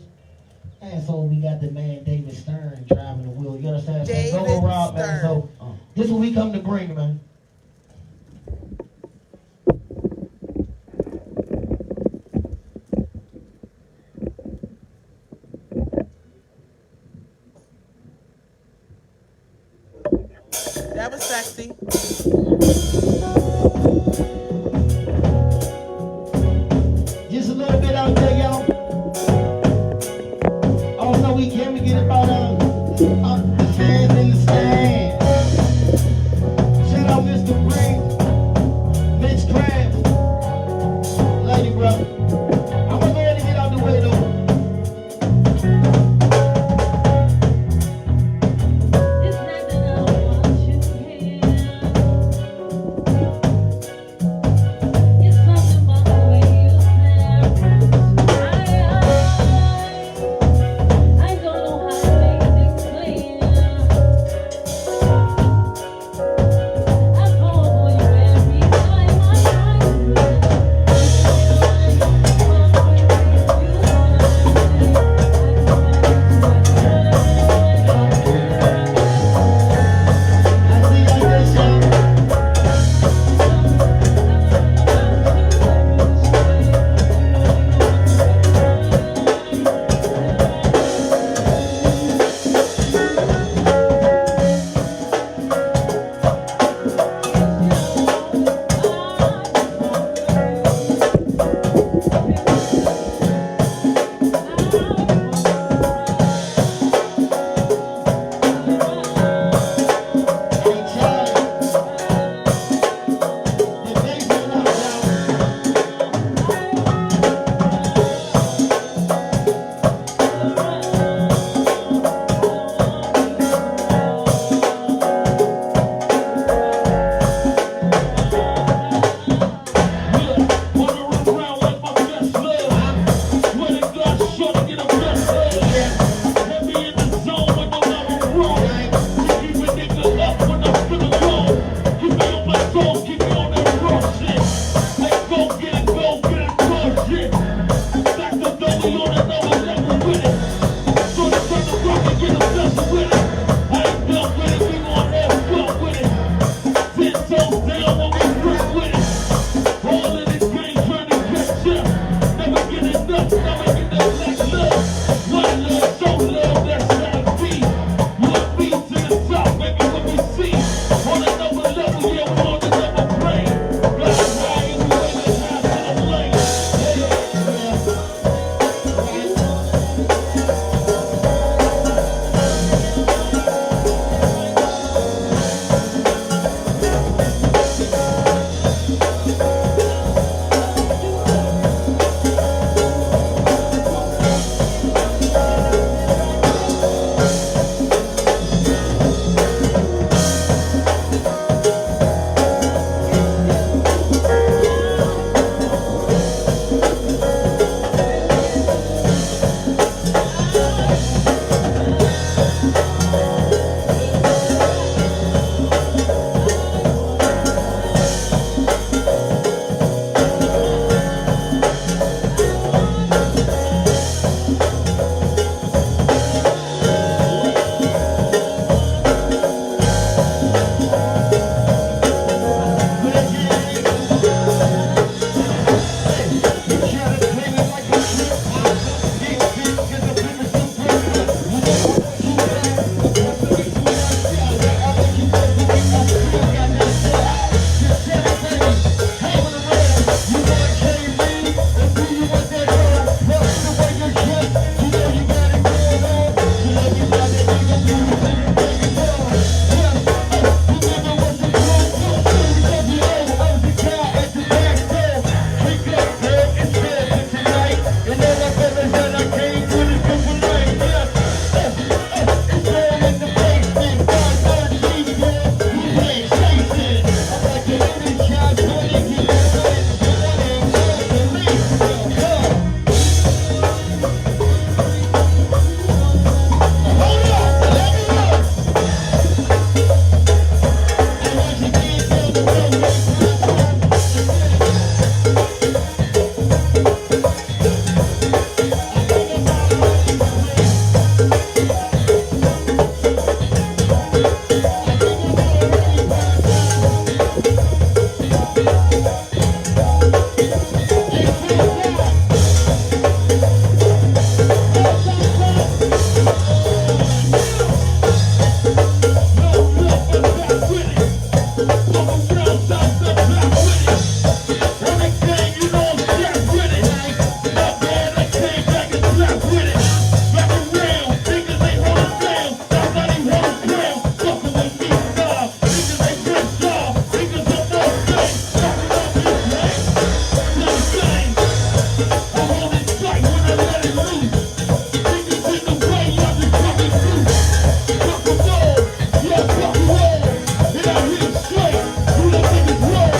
And so we got the man David Stern driving the wheel. You understand? David So go Rob, man. Stern. So this is what we come to bring, man. That was sexy. Just a little bit out there, y'all. Also, we can get about the fans in the stand. Shout out Mr. Briggs, Mitch Craft, Lady Brother. I'm gonna go ahead and get out the way though. It's not that I don't want you here. It's something about the way you stare into my eyes. I don't know how to make things clear. I fall for you every time I try to. I see like this, y'all. Hey, Charlie, the bass went up, y'all. Straight, you don't think it's wrong.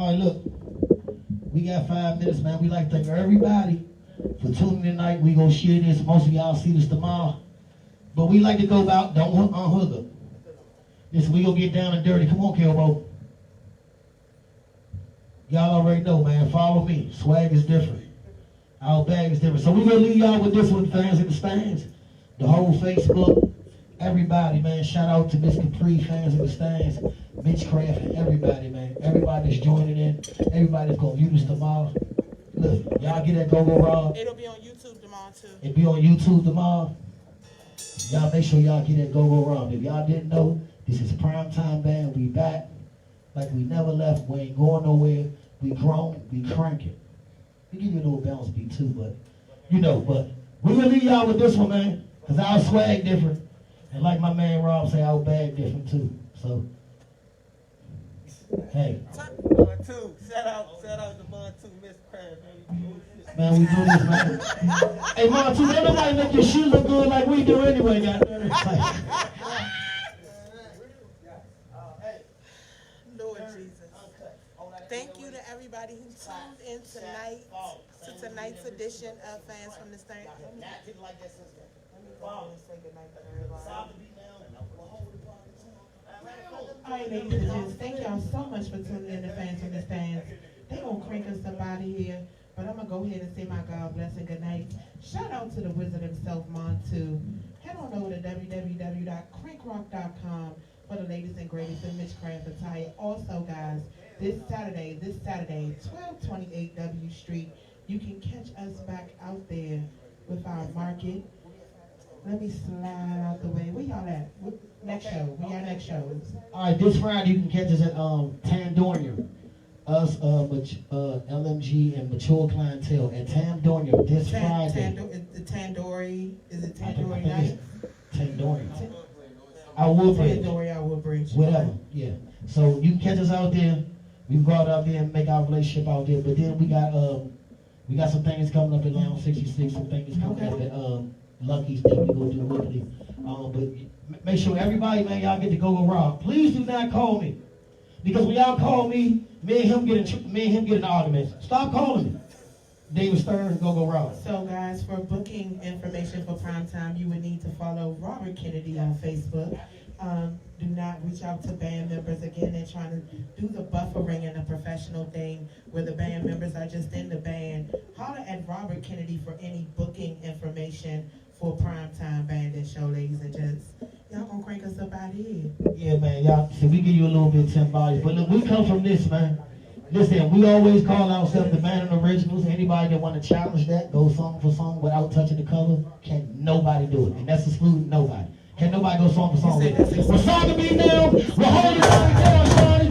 All right, look, we got 5 minutes, man. We like to thank everybody for tuning in tonight. We gonna share this. Most of y'all see this tomorrow. But we like to go about, don't unhook up. Listen, we gonna get down and dirty. Come on, Kelbo. Y'all already know, man. Follow me. Swag is different. Our bag is different. So we gonna leave y'all with this one, fans in the stands. The whole Facebook. Everybody, man. Shout out to Miss Capri, fans in the stands. Mitch Craft, and everybody, man. Everybody that's joining in. Everybody that's gonna view this tomorrow. Look, y'all get that Go-Go Rob. It'll be on YouTube tomorrow, too. It'll be on YouTube tomorrow. Y'all make sure y'all get that Go-Go Rob. If y'all didn't know, this is Primetime Band. We back like we never left. We ain't going nowhere. We grown. We cranking. We give you a little bounce beat too, but you know. But we gonna leave y'all with this one, man, cause our swag different, and like my man Rob say, our bag different too. So, hey. Two. Shout out to Mon Two, Miss Crab, baby. Man, we do this, man. Hey, Mon Two, don't nobody make your shoes look good like we do anyway, goddamn. Lord Jesus. Thank you to everybody who tuned in tonight to tonight's edition of Fans from the Stand. Let me go and say goodnight to everybody. All right, ladies and gents, thank y'all so much for tuning in to Fans from the Stands. They gonna crank us up out of here, but I'm gonna go ahead and say my God bless and good night. Shout out to the wizard himself, Montu. Head on over to www.crankrock.com for the latest and greatest in Mitchcraft attire. Also, guys, this Saturday, 1228 W Street, you can catch us back out there with our market. Let me slide out the way. Where y'all at? Next show. Where y'all next shows? All right, this Friday you can catch us at Tandonia. Us, LMG and Mature Clientele at Tandonia this Friday. The Tandoori, is it Tandoori night? Tandonia. I will bridge. Tandoori, I will bridge. Whatever, yeah. So you can catch us out there. We go out there and make our relationship out there. But then we got some things coming up at Lounge 66, some things coming up at Lucky's that we go do weekly. But make sure everybody, man, y'all get to Go-Go Rob. Please do not call me. Because when y'all call me, me and him get in arguments. Stop calling me. David Stern, Go-Go Rob. So guys, for booking information for Primetime, you would need to follow Robert Kennedy on Facebook. Do not reach out to band members. Again, they're trying to do the buffering and the professional thing where the band members are just in the band. Holler at Robert Kennedy for any booking information for Primetime Band and Show, ladies and gents. Y'all gonna crank us up out here. Yeah, man, y'all. So we give you a little bit of $10. But look, we come from this, man. Listen, we always call ourselves the band of originals. Anybody that want to challenge that, go song for song without touching the cover, can nobody do it. And that's excluding nobody. Can nobody go song for song with it? We're song to be now. We're holding it down, Johnny.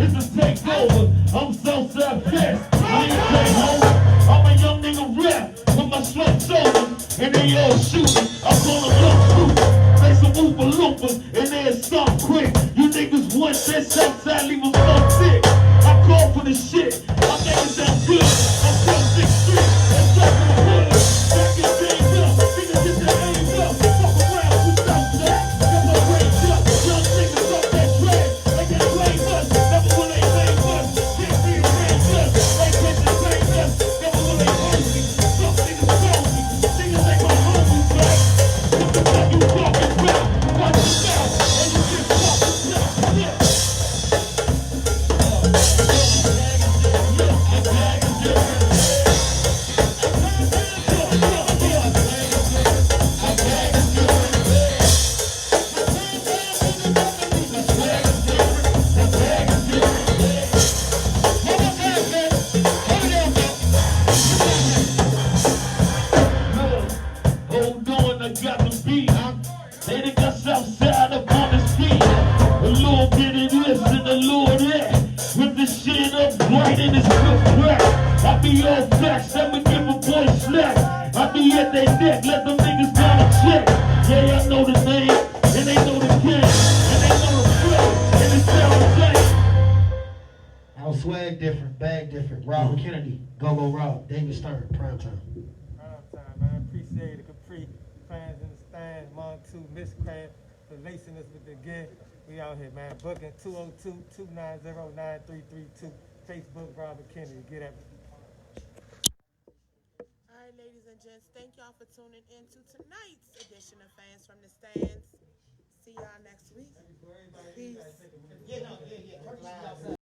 Niggas take over. I'm Southside Fest. I ain't take home. I'm a young nigga rap with my sweat shoulders, and they all shooting. I'm gonna look stupid. They some Oompa Loompas, and they'll stop quick. You niggas want that Southside, leave them so thick. I call for the shit. My niggas sound good. I'm from 6th Street. That's up in the hood. Back your games up. Niggas get their aims up. Fuck around with Southside. Got my range up. Young niggas off that track. They can't blame us. Never will they blame us. Can't be arranged us. They can't blame us. Never will they hold me. Fuck niggas told me. Niggas ain't my homies, right? What the fuck you talking about? Watch your mouth. And you get fucking up. Yeah. Hold on, I got the beat. They done got Southside up on his feet. A little bit of this and a little of that. With the shit up right in his good crack. I be all facts, I'ma give a boy slack. I be at their neck, let them niggas down a check. Yeah, I know the name, and they know the game, and they know the flow, and it sound the same. Our swag different, bag different. Robert Kennedy, Go Rob, David Stern, Primetime. Primetime, man. Appreciate it. Capri, fans in the stand, Monk 2, Misscraft, for lacing us with the gear. We out here, man. Booking 202-290-9332. Facebook, Robert Kennedy. Get at me. All right, ladies and gents, thank y'all for tuning in to tonight's edition of Fans from the Stands. See y'all next week. Peace.